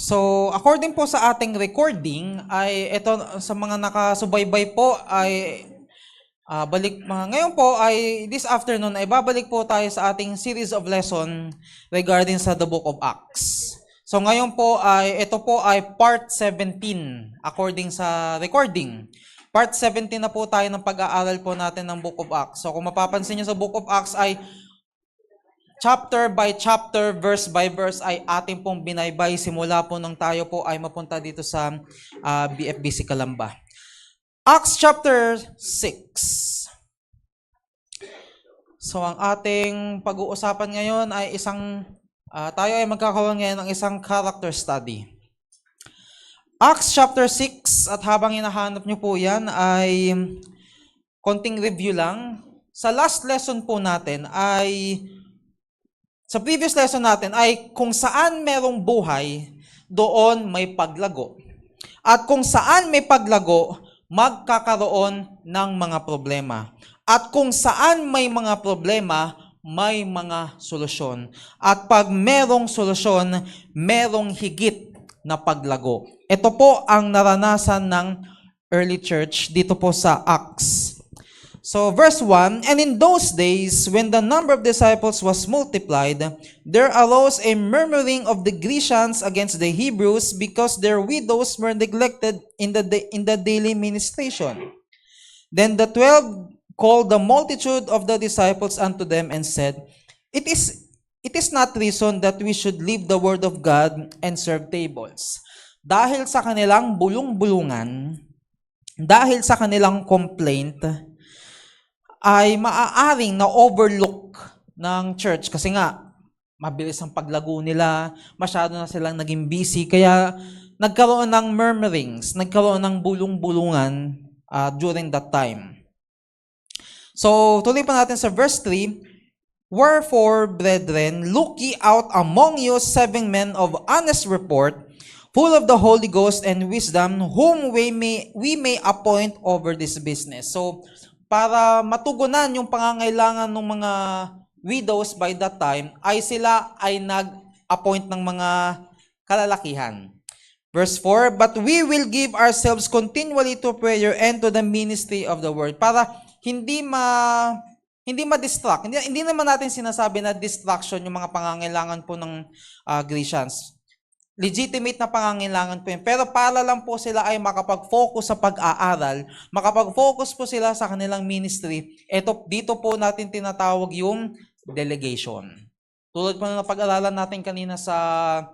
So, according po sa ating recording, ay ito sa mga nakasubaybay po ay ngayon po ay this afternoon ay babalik po tayo sa ating series of lesson regarding sa the Book of Acts. So ngayon po ay ito po ay part 17 according sa recording. Part 17 na po tayo ng pag-aaral po natin ng Book of Acts. So kung mapapansin niyo sa Book of Acts ay chapter by chapter, verse by verse ay ating pong binaybay simula po nang tayo po ay mapunta dito sa BFBC Calamba. Acts chapter 6. So ang ating pag-uusapan ngayon ay tayo ay magkakaroon ngayon ng isang character study. Acts chapter 6, at habang hinahanap nyo po yan ay konting review lang. Sa last lesson po natin sa previous lesson natin ay kung saan merong buhay, doon may paglago. At kung saan may paglago, magkakaroon ng mga problema. At kung saan may mga problema, may mga solusyon. At pag merong solusyon, merong higit na paglago. Ito po ang naranasan ng early church dito po sa Acts. So verse 1, and in those days, when the number of disciples was multiplied, there arose a murmuring of the Grecians against the Hebrews because their widows were neglected in the daily ministration. Then the 12 called the multitude of the disciples unto them and said, It is not reason that we should leave the word of God and serve tables. Dahil sa kanilang bulong-bulungan, dahil sa kanilang complaint, ay maaaring na-overlook ng church kasi nga mabilis ang paglago nila, masyado na silang naging busy, kaya nagkaroon ng murmurings, nagkaroon ng bulong-bulungan during that time. So, tuloy pa natin sa verse 3, Wherefore, brethren, look ye out among you 7 men of honest report, full of the Holy Ghost and wisdom, whom we may appoint over this business. So, para matugunan yung pangangailangan ng mga widows by that time, ay sila ay nag-appoint ng mga kalalakihan. Verse 4, But we will give ourselves continually to prayer and to the ministry of the word. Para hindi ma-distract. Hindi naman natin sinasabi na distraction yung mga pangangailangan po ng Grecians. Legitimate na pangangailangan po yun. Pero para lang po sila ay makapag-focus sa pag-aaral, makapag-focus po sila sa kanilang ministry, dito po natin tinatawag yung delegation. Tulad po na pag-aralan natin kanina sa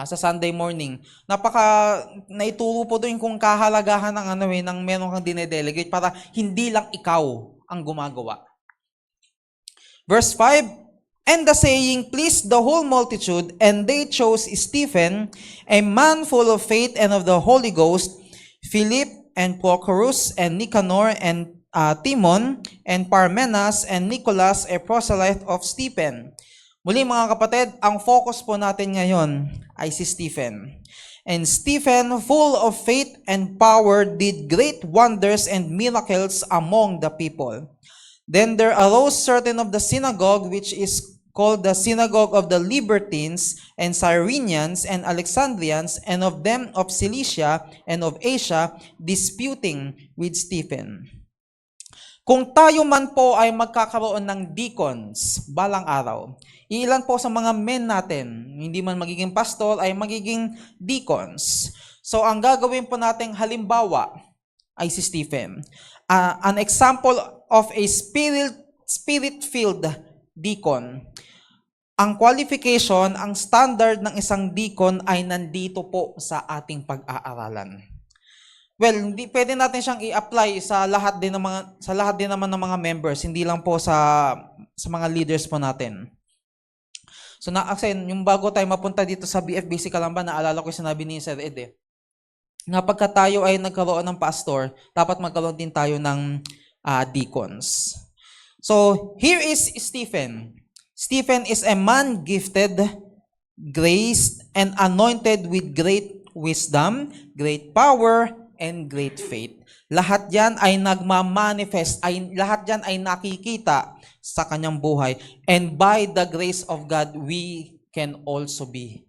Sunday morning, naituro po doon kung kahalagahan ng meron kang dinedelegate para hindi lang ikaw ang gumagawa. Verse 5, And the saying pleased the whole multitude, and they chose Stephen, a man full of faith and of the Holy Ghost, Philip and Prochorus and Nicanor and Timon and Parmenas and Nicholas, a proselyte of Stephen. Muli mga kapatid, ang focus po natin ngayon ay si Stephen. And Stephen, full of faith and power, did great wonders and miracles among the people. Then there arose certain of the synagogue, which is called the synagogue of the Libertines and Cyrenians and Alexandrians, and of them of Cilicia and of Asia, disputing with Stephen. Kung tayo man po ay magkakaroon ng deacons balang araw, ilan po sa mga men natin, hindi man magiging pastor, ay magiging deacons. So ang gagawin po nating halimbawa ay si Stephen. An example of a spirit-filled deacon. Ang qualification, ang standard ng isang deacon ay nandito po sa ating pag-aaralan. Well, hindi pwede natin siyang i-apply sa lahat din naman ng mga members, hindi lang po sa mga leaders po natin. So kasi yung bago tayo mapunta dito sa BFBC Calamba, naalala ko yung sinabi ni Sir Ed na pagka tayo ay nagkaroon ng pastor, dapat magkaroon din tayo ng deacons. So, here is Stephen. Stephen is a man gifted, graced, and anointed with great wisdom, great power, and great faith. Lahat yan ay nagmamanifest, lahat yan ay nakikita sa kanyang buhay. And by the grace of God, we can also be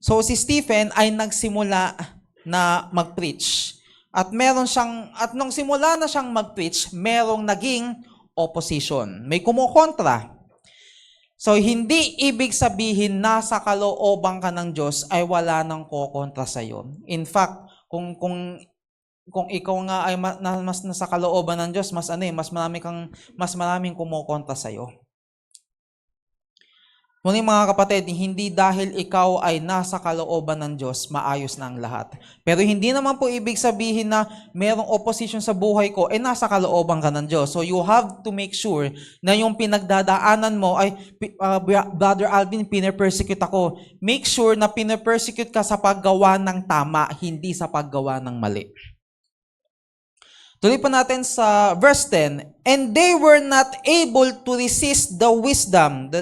So si Stephen ay nagsimula na mag-preach. At nung simula na siyang mag-preach, merong naging opposition. May kumukontra. So hindi ibig sabihin na sa kalooban ka ng Diyos ay wala nang kokontra sa iyo. In fact, kung ikaw nga ay mas nasa kalooban ng Diyos, mas maraming kumukontra sa iyo. Ngunit mga kapatid, hindi dahil ikaw ay nasa kalooban ng Diyos, maayos na ang lahat. Pero hindi naman po ibig sabihin na mayroong opposition sa buhay ko, nasa kalooban ka ng Diyos. So you have to make sure na yung pinagdadaanan mo ay, Brother Alvin, pinapersecute ako. Make sure na pinapersecute ka sa paggawa ng tama, hindi sa paggawa ng mali. Tuloy pa natin sa verse 10. And they were not able to resist the wisdom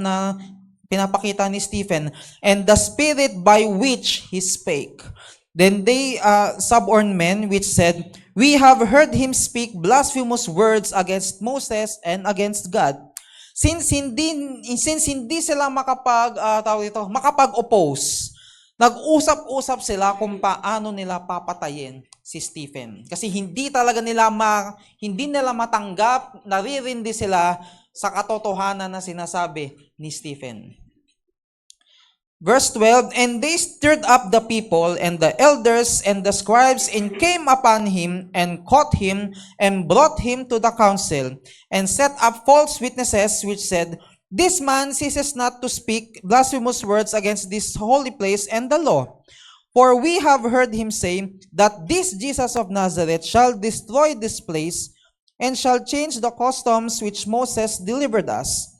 na pinapakita ni Stephen, and the spirit by which he spake. Then they suborned men which said, We have heard him speak blasphemous words against Moses and against God. Since hindi sila makapag-oppose, nag-usap-usap sila kung paano nila papatayin si Stephen. Kasi hindi nila matanggap, naririndi sila sa katotohanan na sinasabi ni Stephen. Verse 12, And they stirred up the people and the elders and the scribes and came upon him and caught him and brought him to the council and set up false witnesses which said, This man ceases not to speak blasphemous words against this holy place and the law. For we have heard him say that this Jesus of Nazareth shall destroy this place and shall change the customs which Moses delivered us.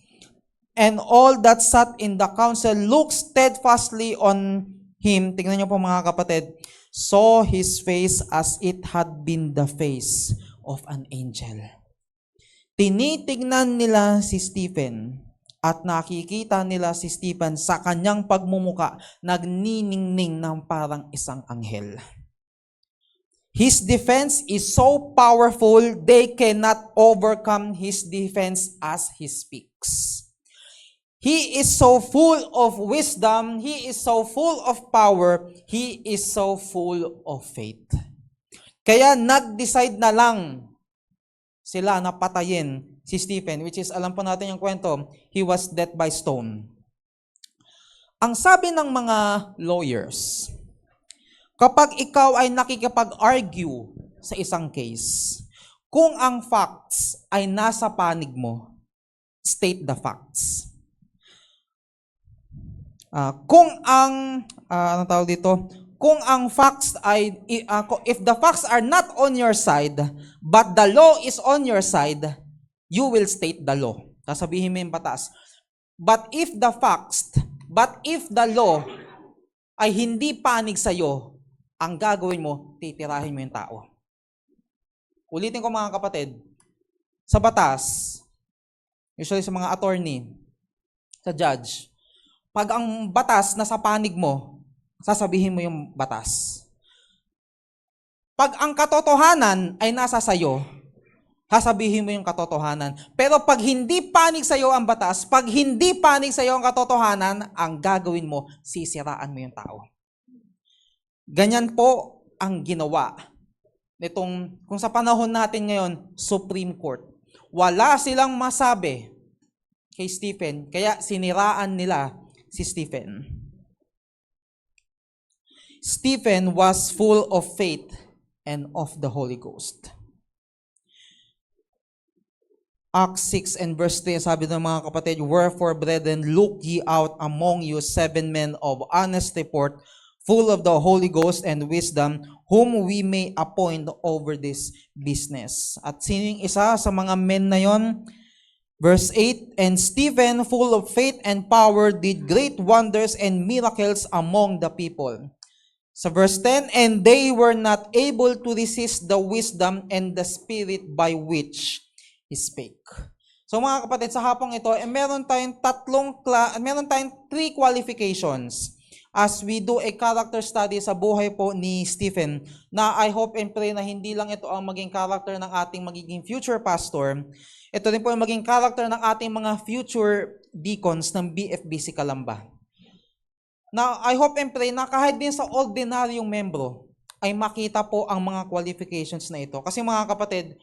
And all that sat in the council looked steadfastly on him. Tingnan niyo po mga kapatid. Saw his face as it had been the face of an angel. Tinitignan nila si Stephen at nakikita nila si Stephen sa kanyang pagmumuka, nagniningning ng parang isang anghel. His defense is so powerful, they cannot overcome his defense as he speaks. He is so full of wisdom, he is so full of power, he is so full of faith. Kaya nag-decide na lang sila na patayin si Stephen, which is, alam po natin yung kwento, he was dead by stone. Ang sabi ng mga lawyers, kapag ikaw ay nakikipag-argue sa isang case, kung ang facts ay nasa panig mo, state the facts. Kung ang facts ay, if the facts are not on your side, but the law is on your side, you will state the law. Sasabihin mo yung batas. But if the law ay hindi panig sa'yo, ang gagawin mo, titirahin mo yung tao. Ulitin ko mga kapatid, sa batas, usually sa mga attorney, sa judge, pag ang batas nasa panig mo, sasabihin mo yung batas. Pag ang katotohanan ay nasa sayo, sasabihin mo yung katotohanan. Pero pag hindi panig sa'yo ang batas, pag hindi panig sa'yo ang katotohanan, ang gagawin mo, sisiraan mo yung tao. Ganyan po ang ginawa nitong, kung sa panahon natin ngayon, Supreme Court. Wala silang masabi kay Stephen, kaya siniraan nila si Stephen. Stephen was full of faith and of the Holy Ghost. Acts 6 and verse 3, sabi ng mga kapatid, Wherefore, brethren, look ye out among you 7 men of honest report, full of the Holy Ghost and wisdom, whom we may appoint over this business. At sino yung isa sa mga men na yon? Verse 8, And Stephen, full of faith and power, did great wonders and miracles among the people. Sa verse 10, And they were not able to resist the wisdom and the spirit by which he spake. So mga kapatid, sa hapong ito, meron tayong 3 qualifications as we do a character study sa buhay po ni Stephen, na I hope and pray na hindi lang ito ang maging character ng ating magiging future pastor, ito rin po ang maging character ng ating mga future deacons ng BFBC Calamba. na I hope and pray na kahit din sa ordinaryong membro ay makita po ang mga qualifications na ito. Kasi mga kapatid,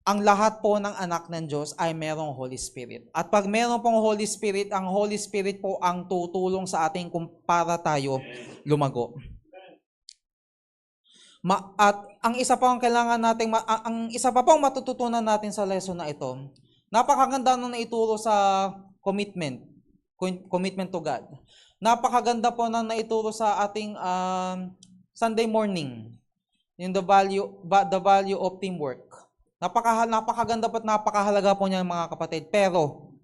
ang lahat po ng anak ng Diyos ay merong Holy Spirit. At pag meron pong Holy Spirit, ang Holy Spirit po ang tutulong sa ating kung para tayo lumago. At ang isa pa ang kailangan nating ang isa pa pong matututunan natin sa lesson na ito, napakaganda nung naituro sa commitment to God. Napakaganda po na naituro sa ating Sunday morning, yung the value of teamwork. Napakaganda po at napakahalaga po niya mga kapatid. Pero,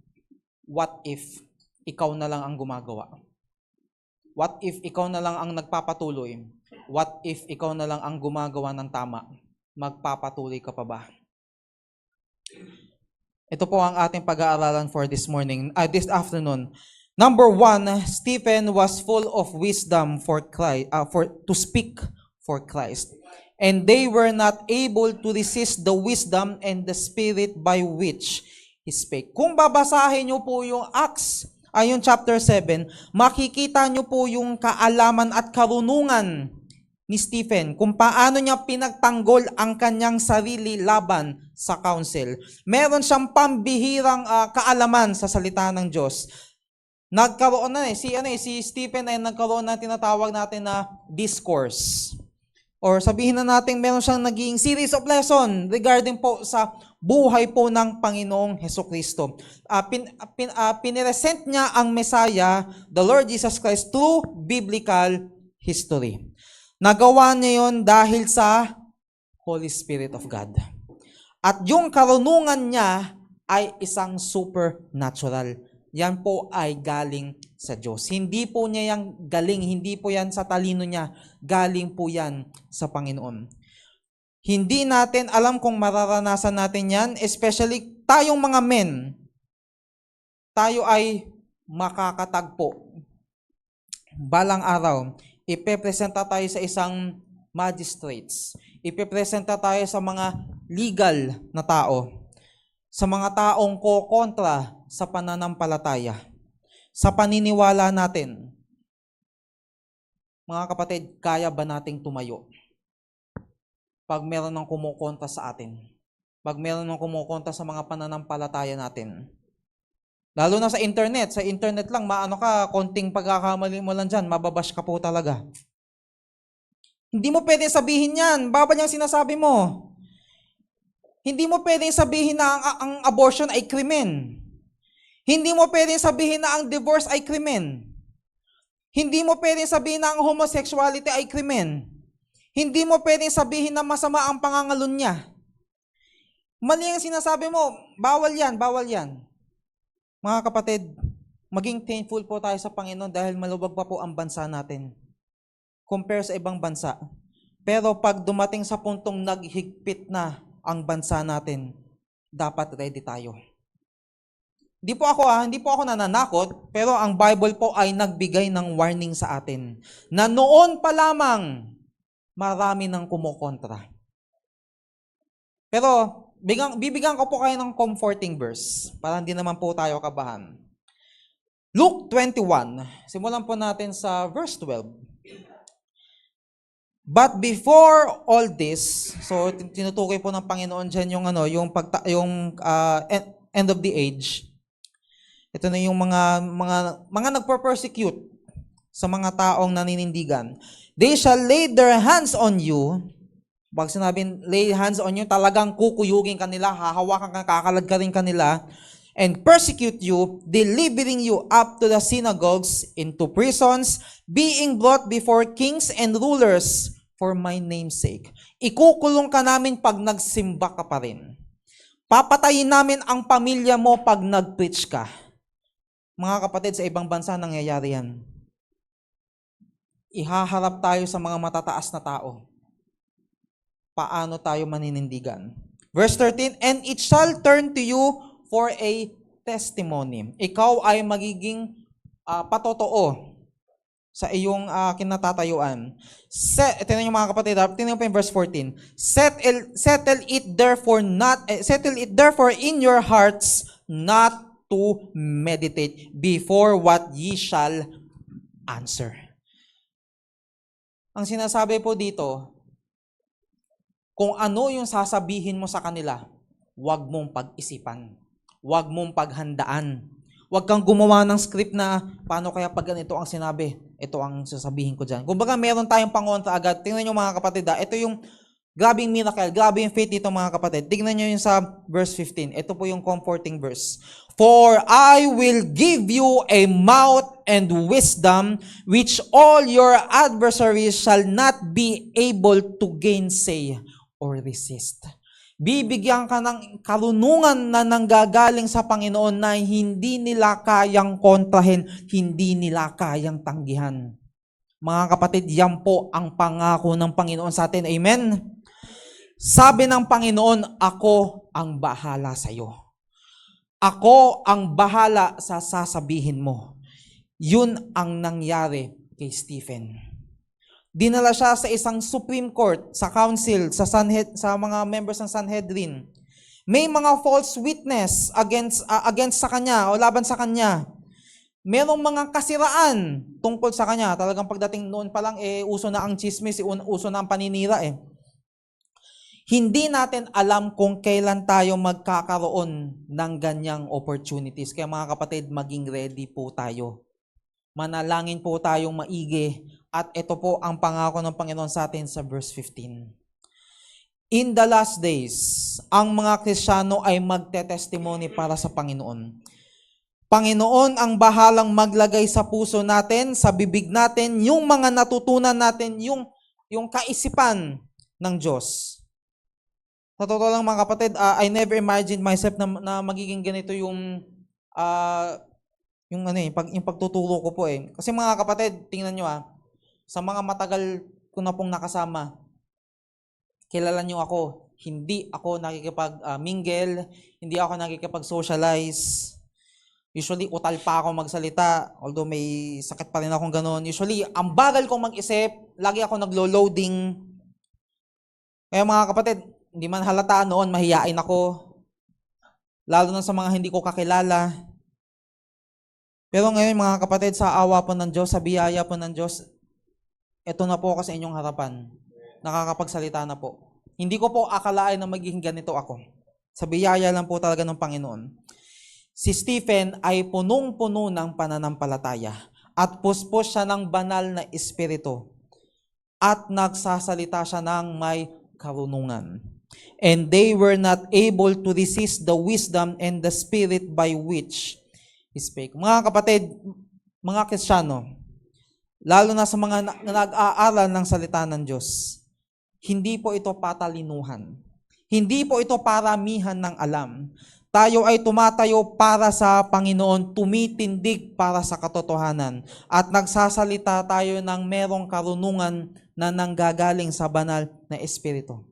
what if ikaw na lang ang gumagawa? What if ikaw na lang ang nagpapatuloy? What if ikaw na lang ang gumagawa ng tama? Magpapatuloy ka pa ba? Ito po ang ating pag-aaralan for this afternoon. Number 1, Stephen was full of wisdom to speak for Christ. And they were not able to resist the wisdom and the spirit by which he spake. Kung babasahin niyo po yung Acts, yung chapter 7, makikita niyo po yung kaalaman at karunungan ni Stephen kung paano niya pinagtanggol ang kanyang sarili laban sa council. Meron siyang pambihirang kaalaman sa salita ng Diyos. Nagkaroon na si Stephen ay nagkaroon na tinatawag natin na discourse. Or sabihin na natin meron siyang naging series of lesson regarding po sa buhay po ng Panginoong Hesukristo. Piniresent niya ang Messiah, the Lord Jesus Christ, through biblical history. Nagawa niya yon dahil sa Holy Spirit of God. At yung karunungan niya ay isang supernatural. Yan po ay galing sa Diyos. Hindi po niya yang galing, hindi po yan sa talino niya. Galing po yan sa Panginoon. Hindi natin alam kung mararanasan natin yan, especially tayong mga men. Tayo ay makakatagpo. Balang araw, ipepresenta tayo sa isang magistrates. Ipepresenta tayo sa mga legal na tao. Sa mga taong kontra sa pananampalataya. Sa paniniwala natin. Mga kapatid, kaya ba nating tumayo? Pag meron ng kumukontra sa atin. Pag meron ng kumukontra sa mga pananampalataya natin. Lalo na sa internet lang, konting pagkakamali mo lang dyan, mababash ka po talaga. Hindi mo pwedeng sabihin yan, babal yung sinasabi mo. Hindi mo pwedeng sabihin na ang abortion ay krimen. Hindi mo pwedeng sabihin na ang divorce ay krimen. Hindi mo pwedeng sabihin na ang homosexuality ay krimen. Hindi mo pwedeng sabihin na masama ang pangangalun niya. Mali ang sinasabi mo, bawal yan, bawal yan. Mga kapatid, maging thankful po tayo sa Panginoon dahil maluwag pa po ang bansa natin. Compare sa ibang bansa. Pero pag dumating sa puntong naghigpit na ang bansa natin, dapat ready tayo. Hindi po ako nananakot, pero ang Bible po ay nagbigay ng warning sa atin na noon pa lamang marami nang kumukontra. Pero bibigyan ko po kayo ng comforting verse para hindi naman po tayo kabahan. Luke 21, simulan po natin sa verse 12. But before all this, so tinutukoy po ng Panginoon diyan yung end of the age. Ito na yung mga nagper-persecute sa mga taong naninindigan. They shall lay their hands on you. Pag sinabing lay hands on you, talagang kukuyugin kanila, hahawakan ka, kakalagkarin kanila, and persecute you, delivering you up to the synagogues, into prisons, being brought before kings and rulers for my name's sake. Ikukulong ka namin pag nagsimba ka pa rin. Papatayin namin ang pamilya mo pag nag-preach ka. Mga kapatid, sa ibang bansa nangyayari yan. Ihaharap tayo sa mga matataas na tao. Paano tayo maninindigan? Verse 13, and it shall turn to you for a testimony. Ikaw ay magiging patotoo sa iyong kinatatayuan. Ito na yung mga kapatid, tingnan po yung verse 14. Settle it therefore in your hearts not to meditate before what ye shall answer. Ang sinasabi po dito, kung ano yung sasabihin mo sa kanila, huwag mong pag-isipan. Huwag mong paghandaan. Huwag kang gumawa ng script na paano kaya pag ganito ang sinabi, ito ang sasabihin ko dyan. Kung baga meron tayong pangontra agad, tingnan nyo mga kapatid, ito yung grabing miracle, grabe yung faith dito mga kapatid. Tingnan nyo yung sa verse 15. Ito po yung comforting verse. For I will give you a mouth and wisdom which all your adversaries shall not be able to gainsay or resist. Bibigyan ka ng karunungan na nanggagaling sa Panginoon na hindi nila kayang kontrahin, hindi nila kayang tanggihan. Mga kapatid, yan po ang pangako ng Panginoon sa atin. Amen? Sabi ng Panginoon, ako ang bahala sa iyo. Ako ang bahala sa sasabihin mo. Yun ang nangyari kay Stephen. Dinala siya sa isang Supreme Court, sa council, sa mga members ng Sanhedrin. May mga false witness against sa kanya o laban sa kanya. Merong mga kasiraan tungkol sa kanya. Talagang pagdating noon pa lang, uso na ang chismis, uso na ang paninira . Hindi natin alam kung kailan tayo magkakaroon ng ganyang opportunities. Kaya mga kapatid, maging ready po tayo. Manalangin po tayong maigi. At ito po ang pangako ng Panginoon sa atin sa verse 15. In the last days, ang mga Kristiyano ay magte-testimony para sa Panginoon. Panginoon ang bahalang maglagay sa puso natin, sa bibig natin, yung mga natutunan natin, yung kaisipan ng Diyos. Sa totoo lang mga kapatid, I never imagined myself na magiging ganito yung pagtuturo ko po . Kasi mga kapatid, tingnan nyo sa mga matagal ko na pong nakasama, kilala nyo ako, hindi ako nakikipag-mingle, hindi ako nakikipag-socialize. Usually, utal pa ako magsalita, although may sakit pa rin akong ganun. Usually, ang bagal kong mag-isip, lagi ako naglo-loading. Kaya mga kapatid, hindi man halata noon, mahiyain ako. Lalo na sa mga hindi ko kakilala. Pero ngayon mga kapatid, sa awa po ng Diyos, sa biyaya po ng Diyos, ito na po ako sa inyong harapan. Nakakapagsalita na po. Hindi ko po akalain na magiging ganito ako. Sa biyaya lang po talaga ng Panginoon. Si Stephen ay punong-puno ng pananampalataya at puspos siya ng banal na espiritu at nagsasalita siya ng may karunungan. And they were not able to resist the wisdom and the spirit by which he spake. Mga kapatid, mga Kristiyano, lalo na sa mga nag-aaral ng salita ng Diyos, hindi po ito patalinuhan. Hindi po ito paramihan ng alam. Tayo ay tumatayo para sa Panginoon, tumitindig para sa katotohanan, at nagsasalita tayo ng merong karunungan na nanggagaling sa banal na espiritu.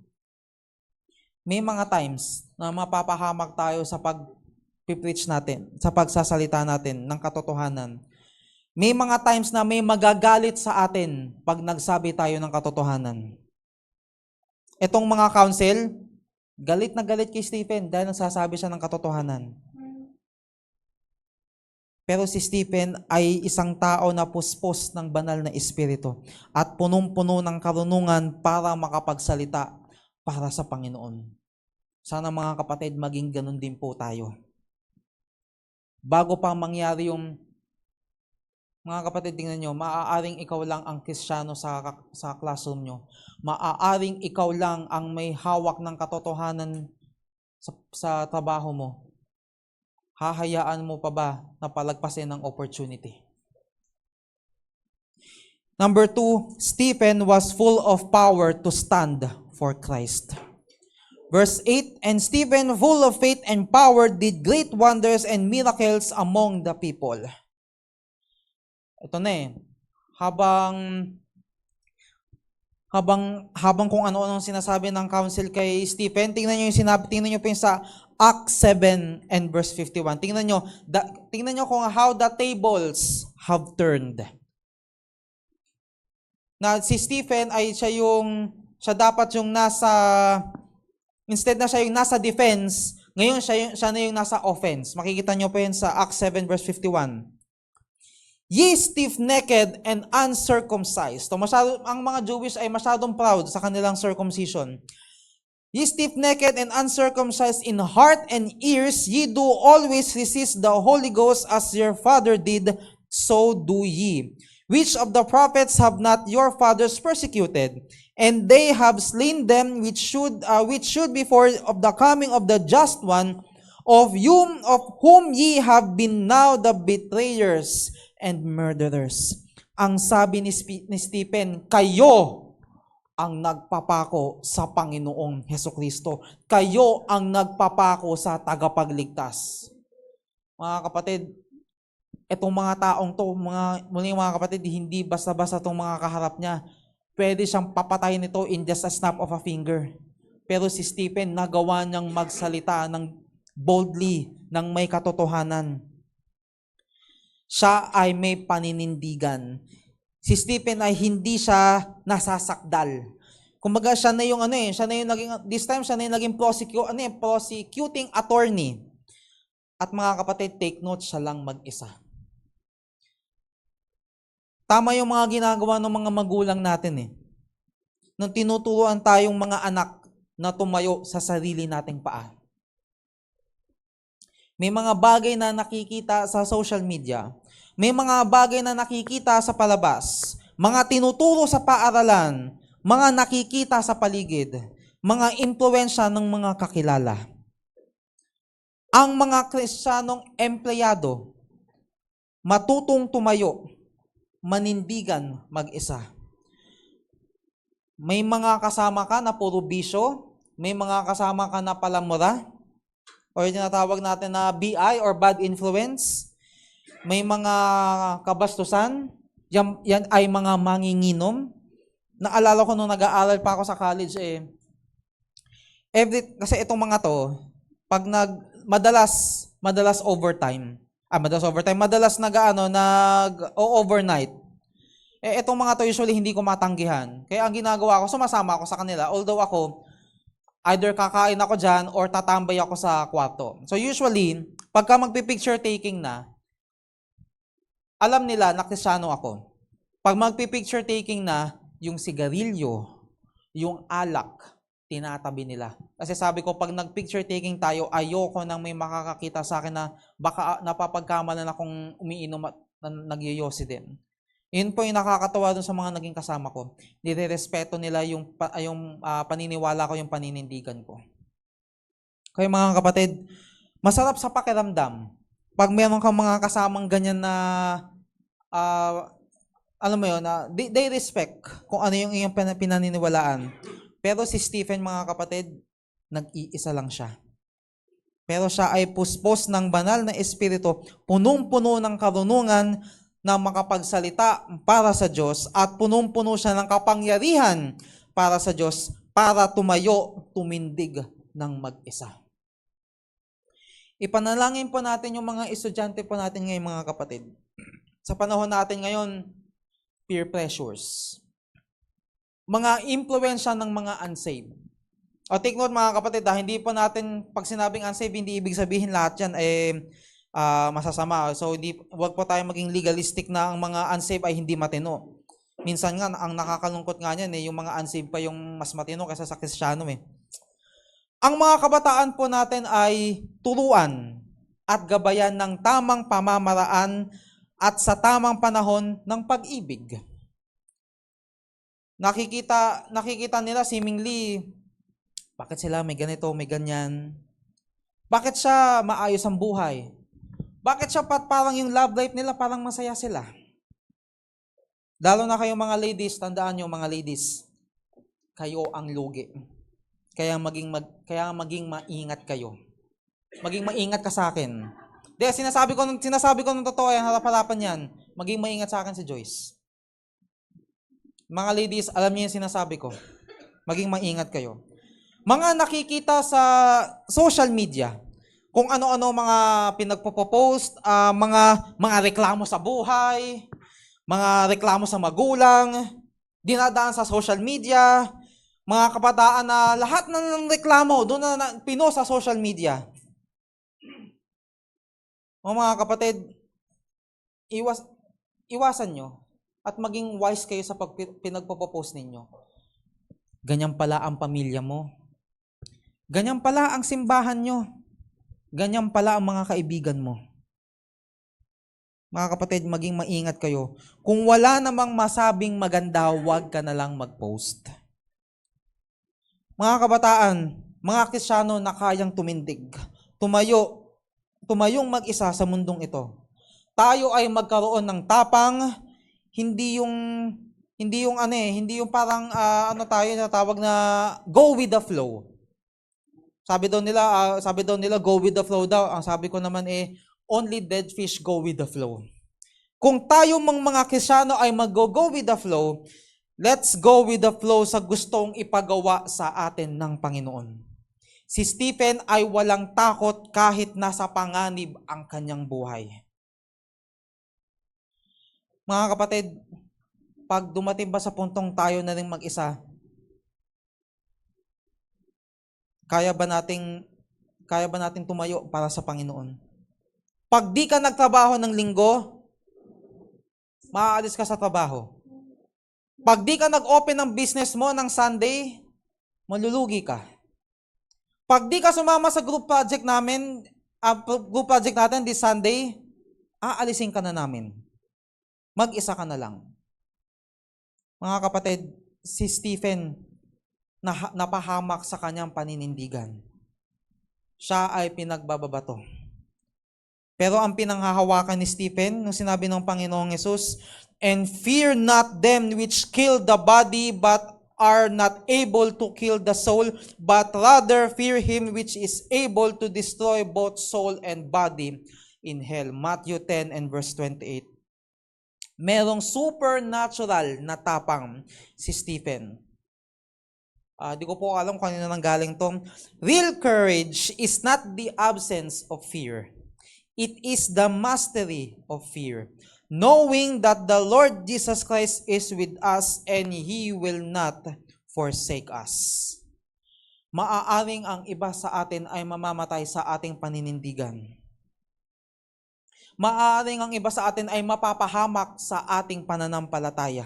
May mga times na mapapahamak tayo sa pag-preach natin, sa pagsasalita natin ng katotohanan. May mga times na may magagalit sa atin pag nagsabi tayo ng katotohanan. Itong mga council, galit na galit kay Stephen dahil nagsasabi siya ng katotohanan. Pero si Stephen ay isang tao na puspos ng banal na espiritu at punong-puno ng karunungan para makapagsalita para sa Panginoon. Sana mga kapatid, maging ganun din po tayo. Bago pa mangyari yung mga kapatid, tingnan nyo, maaaring ikaw lang ang Kristiyano sa classroom nyo. Maaaring ikaw lang ang may hawak ng katotohanan sa trabaho mo. Hahayaan mo pa ba na palagpasin ng opportunity? Number 2, Stephen was full of power to stand for Christ. Verse 8, and Stephen, full of faith and power, did great wonders and miracles among the people. Ito na habang kung ano-ano sinasabi ng council kay Stephen, tingnan niyo po yung sa Acts 7 and verse 51. Tingnan niyo kung how the tables have turned. Na si Stephen ay siya dapat yung instead na siya yung nasa defense, ngayon siya na yung nasa offense. Makikita niyo po yun sa Acts 7 verse 51. Ye stiff-necked and uncircumcised. So ang mga Jewish ay masyadong proud sa kanilang circumcision. Ye stiff-necked and uncircumcised in heart and ears, ye do always resist the Holy Ghost as your father did, so do ye. Which of the prophets have not your fathers persecuted? And they have slain them which should before of the coming of the just one, of whom ye have been now the betrayers and murderers. Ang sabi ni Stephen, kayo ang nagpapako sa Panginoong Hesukristo. Kayo ang nagpapako sa tagapagligtas. Mga kapatid, itong mga taong to, mga kapatid, hindi basta-basta itong mga kaharap niya. Pwede siyang papatayin nito in just a snap of a finger. Pero si Stephen, nagawa niyang magsalita ng boldly, ng may katotohanan. Siya ay may paninindigan. Si Stephen ay hindi siya nasasakdal. Kumbaga siya na yung this time siya na yung naging prosecuting attorney. At mga kapatid, take note, siya lang mag-isa. Tama yung mga ginagawa ng mga magulang natin nung tinuturuan tayong mga anak na tumayo sa sarili nating paa. May mga bagay na nakikita sa social media. May mga bagay na nakikita sa palabas. Mga tinuturo sa paaralan. Mga nakikita sa paligid. Mga impluwensya ng mga kakilala. Ang mga Kristiyanong empleyado, matutong tumayo, manindigan mag-isa. May mga kasama ka na puro bisyo. May mga kasama ka na palamura. O yung tinatawag natin na BI or bad influence. May mga kabastusan. Yan ay mga manginginom. Naalala ko nung nag-aaral pa ako sa college kasi itong mga to, pag madalas overtime. Madalas nag-overnight. Itong mga to usually hindi ko matanggihan. Kaya ang ginagawa ko, sumasama ako sa kanila. Although ako, either kakain ako dyan or tatambay ako sa kwarto. So usually, pagka magpipicture taking na, alam nila na Kristiyano ako. Pag magpipicture taking na, yung sigarilyo, yung alak, tinatabi nila. Kasi sabi ko, pag nag-picture taking tayo, ayoko nang may makakakita sa akin na baka napapagkamalan akong umiinom at nagyoyosi din. Yun po yung nakakatawa dun sa mga naging kasama ko. Nirerespeto nila yung paniniwala ko, yung paninindigan ko. Kaya mga kapatid, masarap sa pakiramdam. Pag meron kang mga kasamang ganyan na, alam mo yun, they respect kung ano yung iyong pinaniniwalaan. Pero si Stephen, mga kapatid, nag-iisa lang siya. Pero siya ay puspos ng banal na espiritu, punong-puno ng karunungan na makapagsalita para sa Diyos at punong-puno siya ng kapangyarihan para sa Diyos para tumayo, tumindig ng mag-isa. Ipanalangin po natin yung mga estudyante po natin ngayon, mga kapatid. Sa panahon natin ngayon, peer pressures. Mga impluwensya ng mga unsaved. O take note mga kapatid, hindi po natin, pag sinabing unsaved, hindi ibig sabihin lahat yan masasama. So wag po tayo maging legalistic na ang mga unsaved ay hindi matino. Minsan nga, ang nakakalungkot nga niyan, yung mga unsaved pa yung mas matino kaysa sa Kristiyano Ang mga kabataan po natin ay turuan at gabayan ng tamang pamamaraan at sa tamang panahon ng pag-ibig. Nakikita nila seemingly, bakit sila may ganito, may ganyan? Bakit siya maayos ang buhay? Bakit siya parang yung love life nila parang masaya sila? Lalo na kayong mga ladies, tandaan nyo mga ladies, kayo ang lugi. Kaya maging maingat kayo. Maging maingat ka sa akin. Sinasabi ko ng totoo yan, harap-harapan yan. Maging maingat sa akin si Joyce. Mga ladies, alam niyo yung sinasabi ko. Maging maingat kayo. Mga nakikita sa social media, kung ano-ano mga pinagpo-post, mga reklamo sa buhay, mga reklamo sa magulang, dinadaan sa social media, mga kabataan na lahat ng reklamo doon na pinost sa social media. O mga kapatid, iwasan nyo at maging wise kayo sa pinagpo-post ninyo. Ganyan pala ang pamilya mo. Ganyan pala ang simbahan nyo. Ganyan pala ang mga kaibigan mo. Mga kapatid, maging maingat kayo. Kung wala namang masabing maganda, huwag ka na lang mag-post. Mga kabataan, mga Kristiyano na kayang tumindig, tumayong mag-isa sa mundong ito. Tayo ay magkaroon ng tapang, hindi yung parang tayo na tawag na go with the flow. Sabi daw nila go with the flow daw. Ang sabi ko naman only dead fish go with the flow. Kung tayo mga Kristiyano ay mag-go with the flow, let's go with the flow sa gustong ipagawa sa atin ng Panginoon. Si Stephen ay walang takot kahit nasa panganib ang kanyang buhay. Mga kapatid, pag dumating ba sa puntong tayo na rin mag-isa, kaya ba nating tumayo para sa Panginoon? Pag di ka nagtrabaho ng linggo, maaalis ka sa trabaho. Pag di ka nag-open ng business mo ng Sunday, malulugi ka. Pag di ka sumama sa group project natin this Sunday, aalisin ka na namin. Mag-isa ka na lang. Mga kapatid, si Stephen napahamak sa kanyang paninindigan. Siya ay pinagbababato. Pero ang pinanghahawakan ni Stephen, nung sinabi ng Panginoong Yesus, and fear not them which kill the body, but are not able to kill the soul, but rather fear him which is able to destroy both soul and body in hell. Matthew 10 and verse 28. Merong supernatural na tapang si Stephen. Di ko po alam kung kanino nanggaling to. Real courage is not the absence of fear. It is the mastery of fear. Knowing that the Lord Jesus Christ is with us and He will not forsake us. Maaaring ang iba sa atin ay mamamatay sa ating paninindigan. Maaaring ang iba sa atin ay mapapahamak sa ating pananampalataya.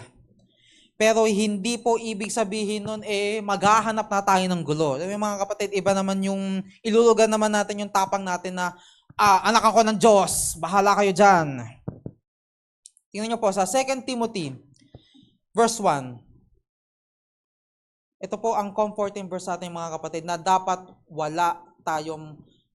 Pero hindi po ibig sabihin nun maghahanap na tayo ng gulo. Mga kapatid, iba naman yung ilulugan naman natin yung tapang natin na anak ako ng Diyos, bahala kayo dyan. Tingnan nyo po sa 2 Timothy verse 1. Ito po ang comforting verse sa ating mga kapatid na dapat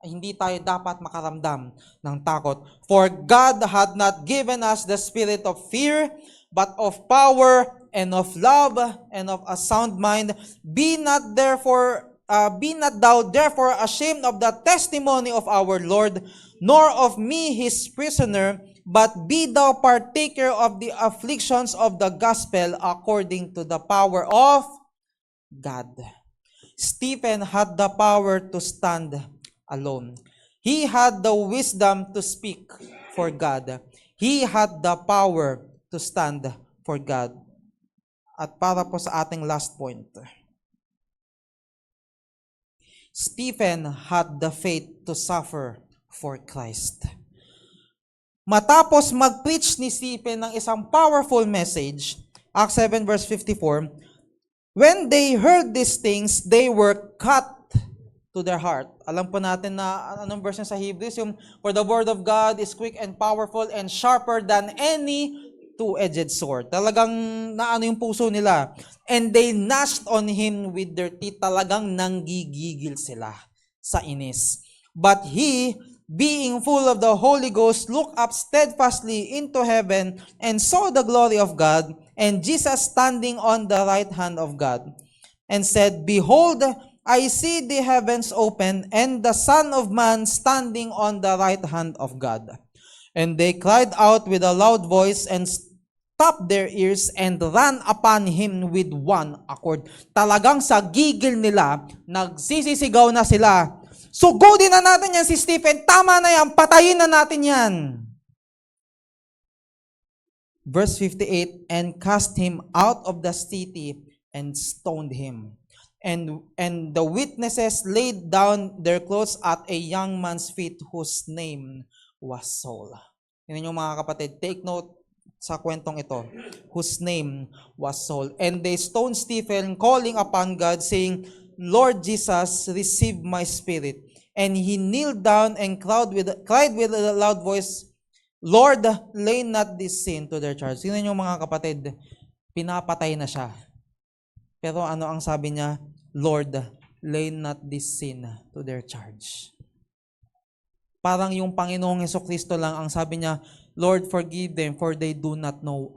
hindi tayo dapat makaramdam ng takot. For God had not given us the spirit of fear, but of power and of love and of a sound mind. Be not thou therefore ashamed of the testimony of our Lord, nor of me his prisoner, but be thou partaker of the afflictions of the gospel according to the power of God. Stephen had the power to stand alone. He had the wisdom to speak for God. He had the power to stand for God. At para po sa ating last point, Stephen had the faith to suffer for Christ. Matapos mag-preach ni Stephen ng isang powerful message, Acts 7 verse 54, when they heard these things, they were cut to their heart. Alam po natin na anong verse sa Hebrews, yung for the word of God is quick and powerful and sharper than any two-edged sword. Talagang naano yung puso nila. And they gnashed on him with their teeth. Talagang nanggigigil sila sa inis. But he, being full of the Holy Ghost, looked up steadfastly into heaven and saw the glory of God and Jesus standing on the right hand of God, and said, Behold, I see the heavens open, and the Son of Man standing on the right hand of God. And they cried out with a loud voice, and stopped their ears, and ran upon him with one accord. Talagang sa gigil nila, nagsisisigaw na sila, sugodin na natin yan si Stephen, tama na yan, patayin na natin yan. Verse 58, and cast him out of the city, and stoned him. And the witnesses laid down their clothes at a young man's feet whose name was Saul. Yun yung mga kapatid, take note sa kwentong ito, whose name was Saul. And they stoned Stephen, calling upon God, saying, Lord Jesus, receive my spirit. And he kneeled down and cried with a loud voice, Lord, lay not this sin to their charge. Sino yung mga kapatid? Pinapatay na siya. Pero ano ang sabi niya? Lord, lay not this sin to their charge. Parang yung Panginoong Hesukristo lang ang sabi niya, Lord, forgive them for they do not know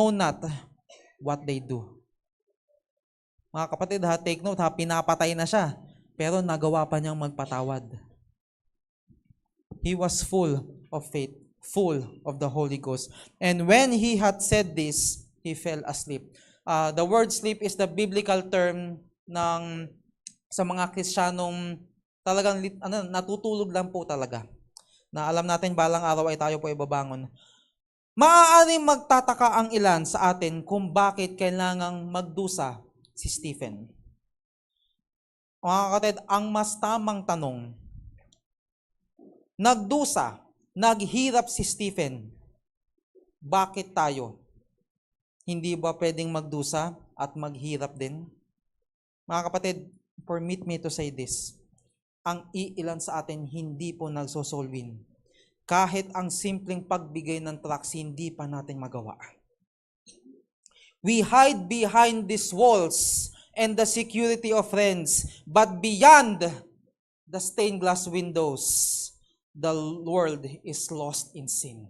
not what they do. Mga kapatid, take note, pinapatay na siya, pero nagawa pa niyang magpatawad. He was full of faith, full of the Holy Ghost. And when he had said this, he fell asleep. The word sleep is the biblical term sa mga Kristiyanong talagang natutulog lang po talaga. Na alam natin balang araw ay tayo po ibabangon. Maaaring magtataka ang ilan sa atin kung bakit kailangang magdusa si Stephen. Mga kapatid, ang mas tamang tanong, nagdusa, naghirap si Stephen, bakit tayo? Hindi ba pwedeng magdusa at maghirap din? Mga kapatid, permit me to say this. Ang iilan sa atin hindi po nagsosolvin. Kahit ang simpleng pagbigay ng tracts, hindi pa natin magawa. We hide behind these walls and the security of friends, but beyond the stained glass windows, the world is lost in sin.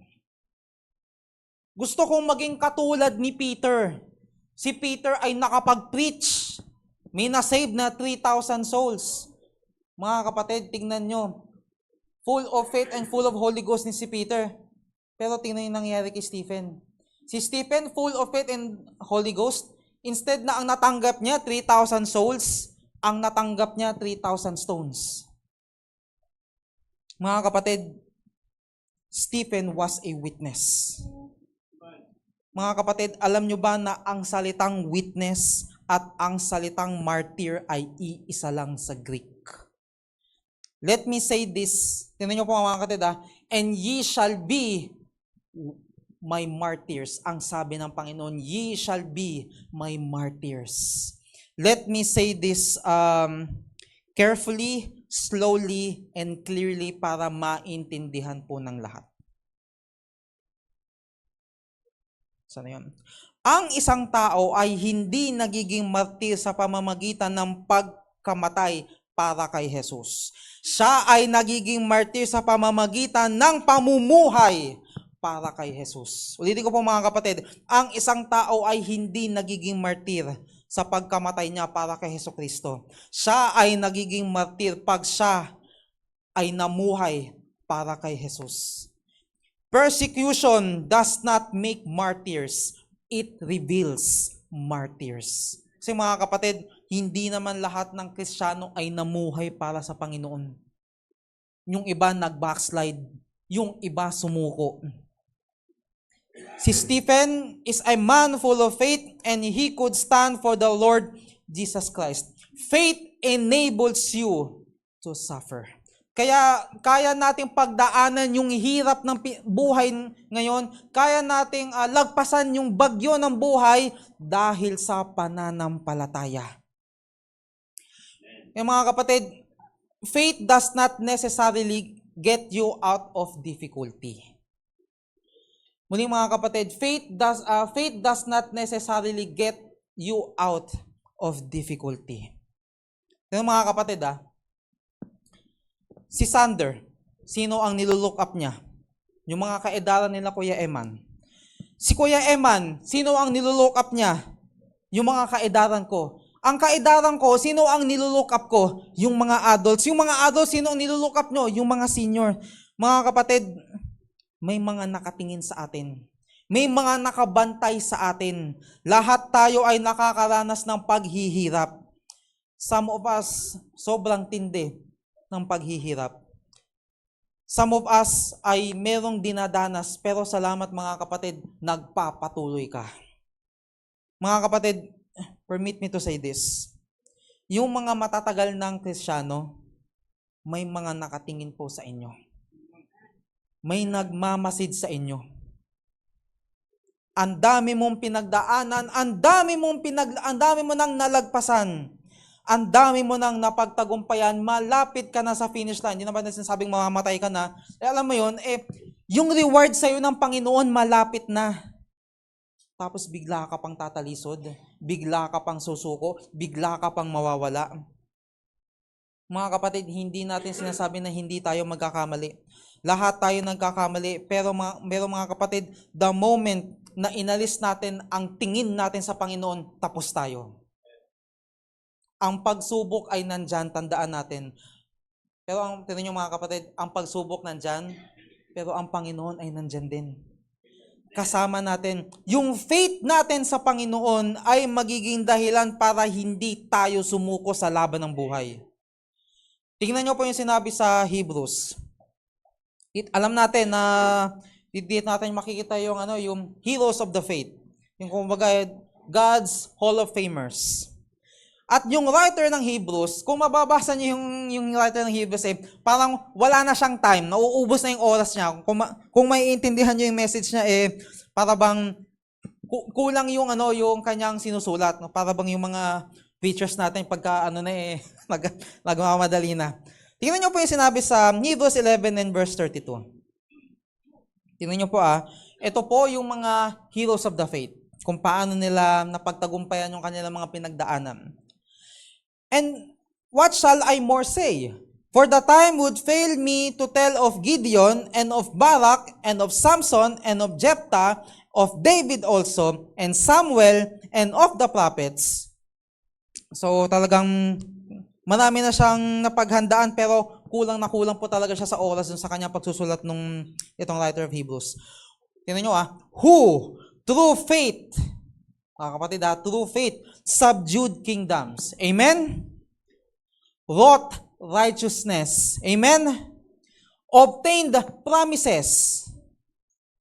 Gusto kong maging katulad ni Peter. Si Peter ay nakapag-preach. May na-save na 3,000 souls. Mga kapatid, tingnan nyo. Full of faith and full of Holy Ghost ni si Peter. Pero tingnan yung nangyari kay Stephen. Si Stephen, full of faith and Holy Ghost, instead na ang natanggap niya 3,000 souls, ang natanggap niya 3,000 stones. Mga kapatid, Stephen was a witness. Mga kapatid, alam nyo ba na ang salitang witness at ang salitang martyr ay iisa lang sa Greek? Let me say this. Tingnan nyo po mga kapatid and ye shall be my martyrs. Ang sabi ng Panginoon, ye shall be my martyrs. Let me say this carefully, slowly, and clearly para maintindihan po ng lahat. Sana yun? Ang isang tao ay hindi nagiging martir sa pamamagitan ng pagkamatay para kay Jesus. Siya ay nagiging martir sa pamamagitan ng pamumuhay para kay Jesus. Ulitin ko po mga kapatid, ang isang tao ay hindi nagiging martir sa pagkamatay niya para kay Hesukristo. Siya ay nagiging martir pag siya ay namuhay para kay Jesus. Persecution does not make martyrs. It reveals martyrs. Kasi mga kapatid, hindi naman lahat ng Kristiyano ay namuhay para sa Panginoon. Yung iba nag-backslide, yung iba sumuko. Si Stephen is a man full of faith and he could stand for the Lord Jesus Christ. Faith enables you to suffer. Kaya kaya nating pagdaanan yung hirap ng buhay ngayon, kaya nating lagpasan yung bagyo ng buhay dahil sa pananampalataya. Yung mga kapatid, faith does not necessarily get you out of difficulty. Muli mga kapatid, faith does not necessarily get you out of difficulty. Yung mga kapatid, si Sander, sino ang nilulook up niya? Yung mga kaedaran nila Kuya Eman. Si Kuya Eman, sino ang nilulook up niya? Yung mga kaedaran ko. Ang kaedaran ko, sino ang nilulook up ko? Yung mga adults. Yung mga adults, sino ang nilulook up nyo? Yung mga senior. Mga kapatid, may mga nakatingin sa atin. May mga nakabantay sa atin. Lahat tayo ay nakakaranas ng paghihirap. Some of us, sobrang tindi ng paghihirap. Some of us ay merong dinadanas, pero salamat mga kapatid, nagpapatuloy ka. Mga kapatid, permit me to say this. Yung mga matatagal ng Kristiyano, may mga nakatingin po sa inyo. may nagmamasid sa inyo. Ang dami mong pinagdaanan, ang dami mo nang nalagpasan. Ang dami mo nang napagtagumpayan, malapit ka na sa finish line. Hindi naman sinasabing mamamatay ka na. Alam mo yun, yung reward sa'yo ng Panginoon malapit na. Tapos bigla ka pang tatalisod, bigla ka pang susuko, bigla ka pang mawawala. Mga kapatid, hindi natin sinasabi na hindi tayo magkakamali. Lahat tayo nagkakamali, pero mga kapatid, the moment na inalis natin ang tingin natin sa Panginoon, tapos tayo. Ang pagsubok ay nandyan, tandaan natin. Pero tingnan nyo mga kapatid, ang pagsubok nandyan, pero ang Panginoon ay nandyan din. Kasama natin. Yung faith natin sa Panginoon ay magiging dahilan para hindi tayo sumuko sa laban ng buhay. Tingnan nyo po yung sinabi sa Hebrews. Alam natin na dito natin makikita yung heroes of the faith. Yung kumbaga God's Hall of Famers. At yung writer ng Hebrews, kung mababasa niyo yung writer ng Hebrews, parang wala na siyang time, nauubos na yung oras niya. Kung maiintindihan niyo yung message niya, para bang kulang yung yung kanyang sinusulat, no? Para bang yung mga preachers natin pagka nagmamadali na. Tingnan niyo po yung sinabi sa Hebrews 11 and verse 32. Tingnan niyo po ito po yung mga heroes of the faith, kung paano nila napagtagumpayan yung kanilang mga pinagdaanan. And what shall I more say? For the time would fail me to tell of Gideon, and of Barak, and of Samson, and of Jephthah, of David also, and Samuel, and of the prophets. So talagang marami na siyang napaghandaan, pero kulang na kulang po talaga siya sa oras dun sa kanyang pagsusulat nung itong writer of Hebrews. Tingnan nyo who, through faith, kapatid through faith, subdued kingdoms. Amen? Wrought righteousness. Amen? Obtained promises.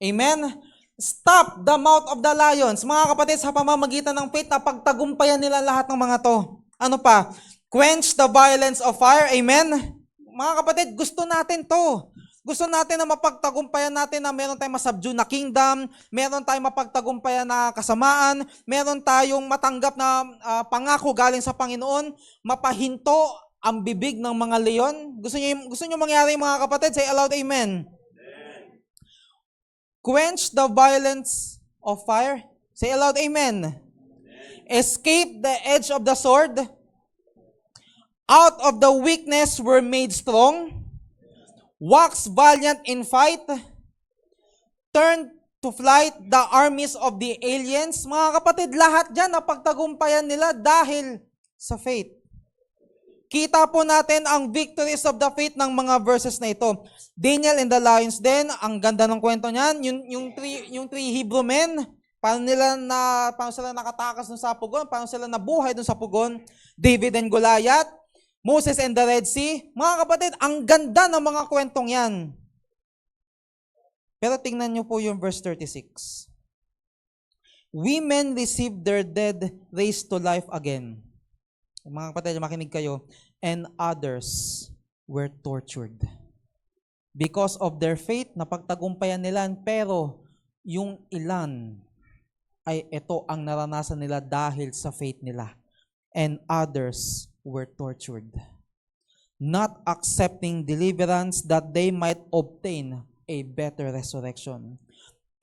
Amen? Stop the mouth of the lions. Mga kapatid, sa pamamagitan ng faith, napagtagumpayan nila lahat ng mga to. Ano pa? Quench the violence of fire. Amen? Mga kapatid, gusto natin to. Gusto natin na mapagtagumpayan natin na meron tayong masubdue na kingdom, meron tayong mapagtagumpayan na kasamaan, meron tayong matanggap na pangako galing sa Panginoon, mapahinto ang bibig ng mga leon. Gusto niyo mangyari mga kapatid? Say aloud, amen. Quench the violence of fire. Say aloud, amen. Escape the edge of the sword. Out of the weakness were made strong. Wax valiant in fight. Turn to flight the armies of the aliens. Mga kapatid, lahat dyan napagtagumpayan nila dahil sa faith. Kita po natin ang victories of the faith ng mga verses na ito. Daniel and the lions den, ang ganda ng kwento niyan. Yung three Hebrew men, paano sila nakatakas dun sa pugon, paano sila nabuhay dun sa pugon. David and Goliath, Moses and the Red Sea. Mga kapatid, ang ganda ng mga kwentong yan. Pero tingnan niyo po yung verse 36. Women received their dead raised to life again. Mga kapatid, makinig kayo. And others were tortured. Because of their faith, napagtagumpayan nila, pero yung ilan ay ito ang naranasan nila dahil sa faith nila. And others were tortured, not accepting deliverance that they might obtain a better resurrection.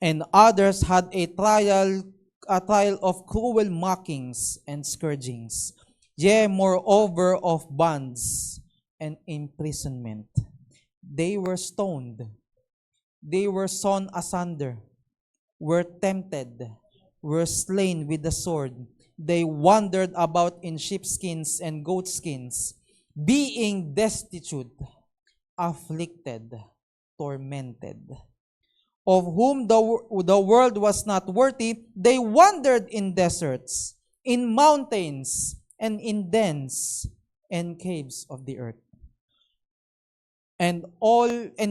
And others had a trial of cruel mockings and scourgings, yea, moreover of bonds and imprisonment. They were stoned, they were sawn asunder, were tempted, were slain with the sword. They wandered about in sheepskins and goatskins, being destitute, afflicted, tormented. Of whom the world was not worthy, they wandered in deserts, in mountains, and in dens and caves of the earth. And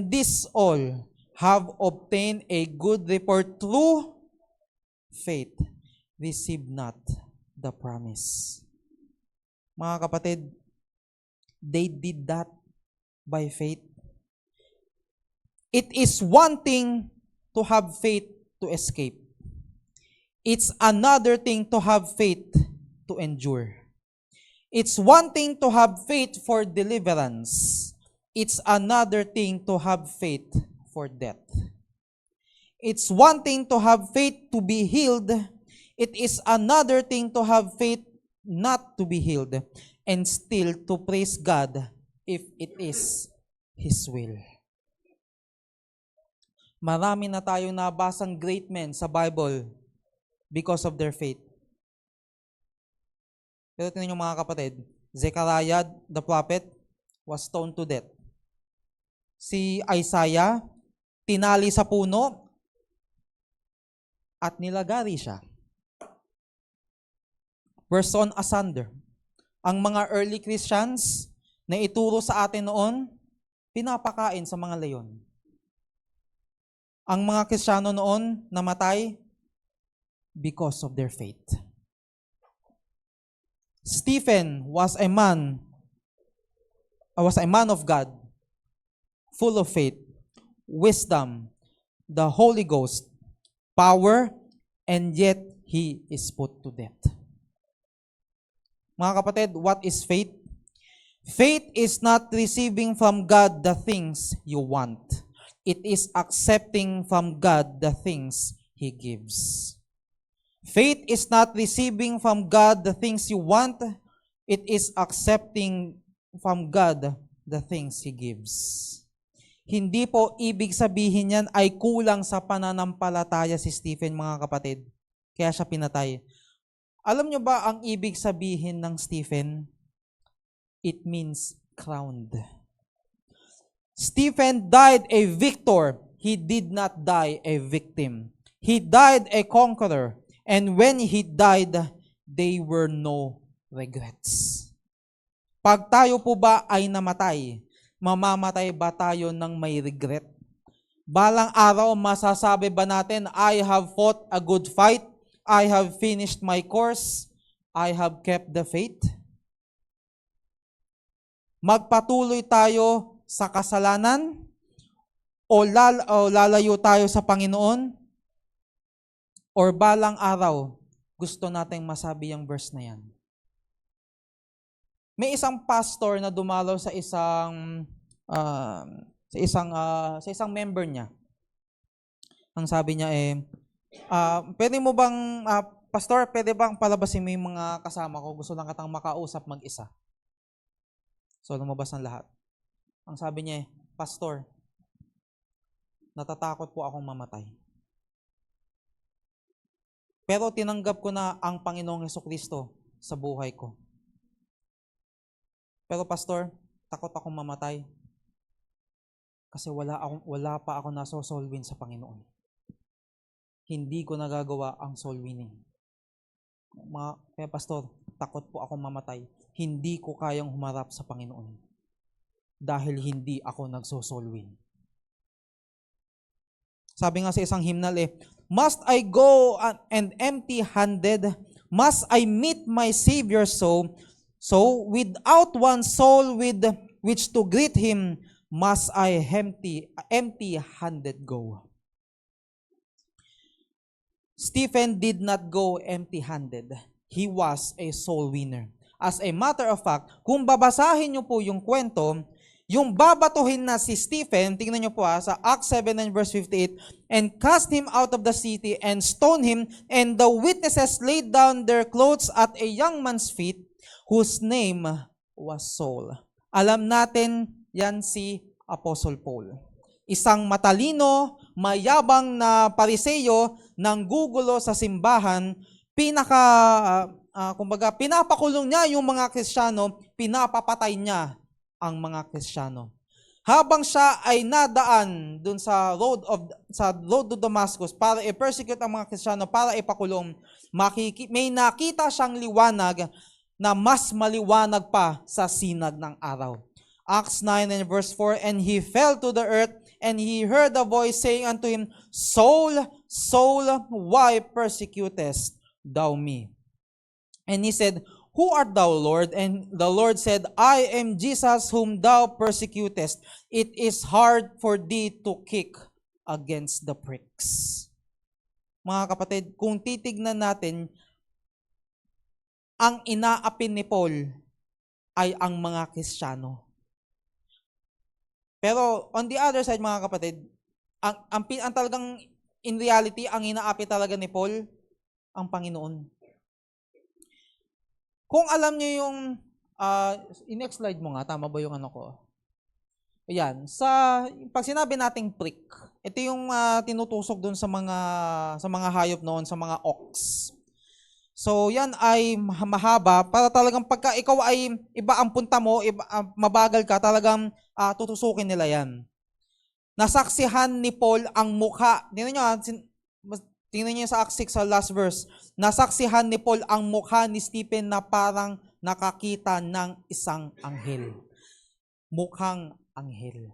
this all have obtained a good report through faith, receive not the promise. Mga kapatid, they did that by faith. It is one thing to have faith to escape. It's another thing to have faith to endure. It's one thing to have faith for deliverance. It's another thing to have faith for death. It's one thing to have faith to be healed. It is another thing to have faith not to be healed and still to praise God if it is His will. Marami na tayong nabasang great men sa Bible because of their faith. Pero tingnan niyo mga kapatid, Zechariah the prophet was stoned to death. Si Isaiah, tinali sa puno at nilagari siya. Were sawn asunder. Ang mga early Christians na ituro sa atin noon, pinapakain sa mga leon. Ang mga Kristiyano noon namatay because of their faith. Stephen was a man of God, full of faith, wisdom, the Holy Ghost, power, and yet he is put to death. Mga kapatid, what is faith? Faith is not receiving from God the things you want. It is accepting from God the things He gives. Faith is not receiving from God the things you want. It is accepting from God the things He gives. Hindi po ibig sabihin yan ay kulang sa pananampalataya si Stephen, mga kapatid. Kaya siya pinatay. Alam nyo ba ang ibig sabihin ng Stephen? It means crowned. Stephen died a victor. He did not die a victim. He died a conqueror. And when he died, there were no regrets. Pag tayo po ba ay namatay, mamamatay ba tayo ng may regret? Balang araw, masasabi ba natin, I have fought a good fight, I have finished my course, I have kept the faith? Magpatuloy tayo sa kasalanan o lalayo tayo sa Panginoon? Or balang araw, gusto nating masabi yung verse na yan? May isang pastor na dumalaw sa isang member niya. Ang sabi niya pwede mo bang, pastor, pwede bang palabasin mo yung mga kasama ko? Gusto lang katang makausap mag-isa. So, lumabas ng lahat. Ang sabi niya, pastor, natatakot po akong mamatay. Pero tinanggap ko na ang Panginoong Hesukristo sa buhay ko. Pero pastor, takot akong mamatay. Kasi wala pa ako naso-soul win sa Panginoon. Hindi ko nagagawa ang soul winning. Kaya pastor, takot po akong mamatay. Hindi ko kayang humarap sa Panginoon. Dahil hindi ako nagso-soul win. Sabi nga sa isang hymnal must I go and empty-handed? Must I meet my Savior so without one soul with which to greet Him, must I empty-handed go? Stephen did not go empty-handed. He was a soul winner. As a matter of fact, kung babasahin niyo po yung kwento, yung babatuhin na si Stephen, tingnan niyo po sa Acts 7 and verse 58, and cast him out of the city and stoned him, and the witnesses laid down their clothes at a young man's feet, whose name was Saul. Alam natin, yan si Apostle Paul. Isang matalino, mayabang na pariseyo, nanggugulo sa simbahan, pinapakulong niya yung mga Kristiyano, pinapapatay niya ang mga Kristiyano. Habang siya ay nadaan dun sa road to Damascus para i-persecute ang mga Kristiyano, para ipakulong, may nakita siyang liwanag na mas maliwanag pa sa sinag ng araw. Acts 9 and verse 4, and he fell to the earth, and he heard a voice saying unto him, Saul, Saul, why persecutest thou me? And he said, Who art thou, Lord? And the Lord said, I am Jesus whom thou persecutest. It is hard for thee to kick against the pricks. Mga kapatid, kung titignan natin, ang inaapin ni Paul ay ang mga Kristiyano. Pero on the other side, mga kapatid, ang talagang in reality, ang inaapi talaga ni Paul, ang Panginoon. Kung alam niyo yung, next slide mo nga, tama ba yung ano ko? Ayan, pag sinabi nating prick, ito yung tinutusok dun sa mga hayop noon, sa mga ox. So yan ay mahaba para talagang pagka ikaw ay iba ang punta mo, mabagal ka, talagang tutusukin nila yan. Nasaksihan ni Paul ang mukha. Tingnan niyo sa Acts 6 sa last verse. Nasaksihan ni Paul ang mukha ni Stephen na parang nakakita ng isang anghel. Mukhang anghel.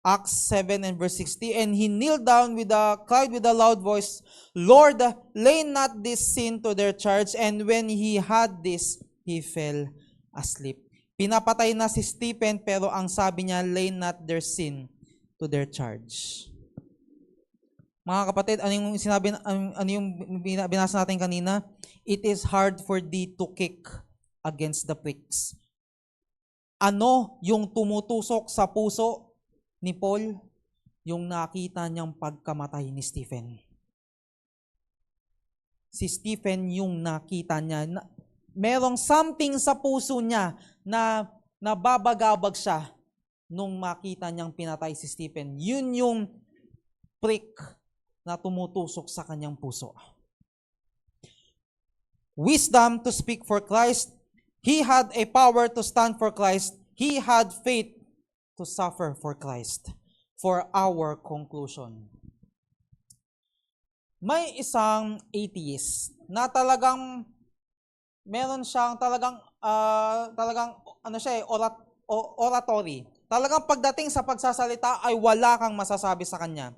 Acts 7 and verse 60, and he kneeled down cried with a loud voice, Lord, lay not this sin to their charge. And when he had this, he fell asleep. Pinapatay na si Stephen, pero ang sabi niya, lay not their sin to their charge. Mga kapatid, ano yung binasa natin kanina? It is hard for thee to kick against the pricks. Ano yung tumutusok sa puso ni Paul? Yung nakita niyang pagkamatay ni Stephen. Si Stephen yung nakita niya. Merong something sa puso niya na nababagabag siya nung makita niyang pinatay si Stephen. Yun yung prick na tumutusok sa kanyang puso. Wisdom to speak for Christ. He had a power to stand for Christ. He had faith to suffer for Christ. For our conclusion. May isang atheist na talagang meron siyang talagang oratory. Talagang pagdating sa pagsasalita ay wala kang masasabi sa kanya.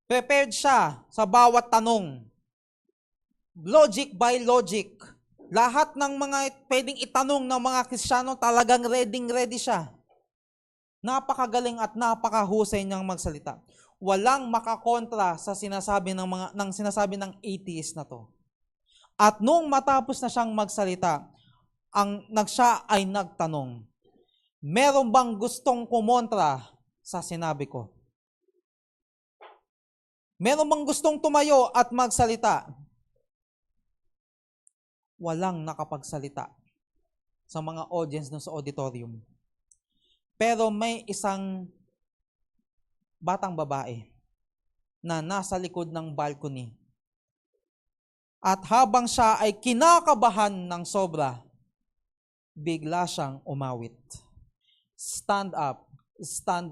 Prepared siya sa bawat tanong. Logic by logic. Lahat ng mga pwedeng itanong ng mga Kristiyano, talagang ready siya. Napakagaling at napakahusay niyang magsalita. Walang makakontra sa sinasabi ng atheist na to. At nung matapos na siyang magsalita, siya ay nagtanong, meron bang gustong kumontra sa sinabi ko? Meron bang gustong tumayo at magsalita? Walang nakapagsalita sa mga audience sa auditorium. Pero may isang batang babae na nasa likod ng balcony. At habang siya ay kinakabahan ng sobra, bigla siyang umawit. Stand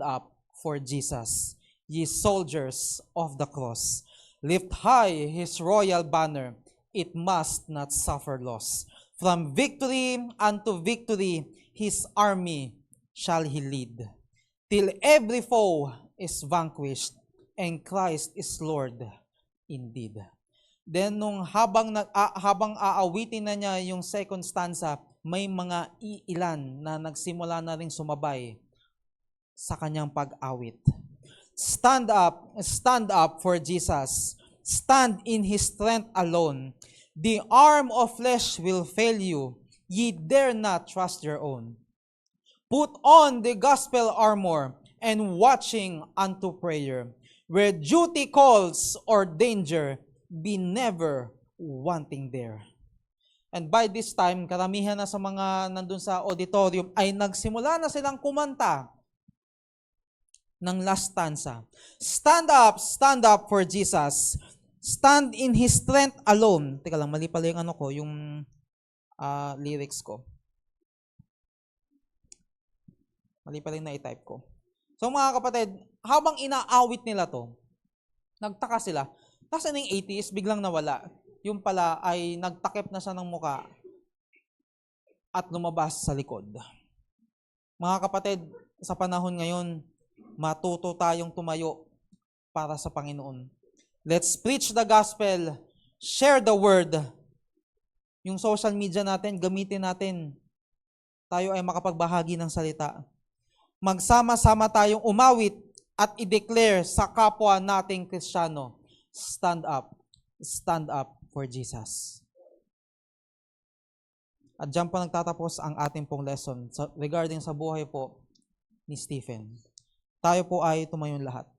up for Jesus, ye soldiers of the cross. Lift high his royal banner, it must not suffer loss. From victory unto victory, his army shall he lead, till every foe is vanquished, and Christ is Lord indeed. Then habang aawitin na niya yung second stanza, may mga ilan na nagsimula na ring sumabay sa kanyang pag-awit. Stand up for Jesus. Stand in His strength alone. The arm of flesh will fail you. Ye dare not trust your own. Put on the gospel armor and watching unto prayer. Where duty calls or danger, be never wanting there. And by this time, karamihan na sa mga nandun sa auditorium ay nagsimula na silang kumanta ng last stanza. Stand up for Jesus. Stand in His strength alone. Teka lang, mali pala yung lyrics ko. Mali pala yung na-type ko. So mga kapatid, habang inaawit nila to, nagtaka sila. Nasaan yung atheist, biglang nawala. Yung pala ay nagtakip na siya ng muka at lumabas sa likod. Mga kapatid, sa panahon ngayon, matuto tayong tumayo para sa Panginoon. Let's preach the gospel, share the word, Yung social media natin, gamitin natin. Tayo ay makapagbahagi ng salita. Magsama-sama tayong umawit at i-declare sa kapwa nating Kristiyano, stand up for Jesus. At diyan po nagtatapos ang ating pong lesson regarding sa buhay po ni Stephen. Tayo po ay tumayon lahat.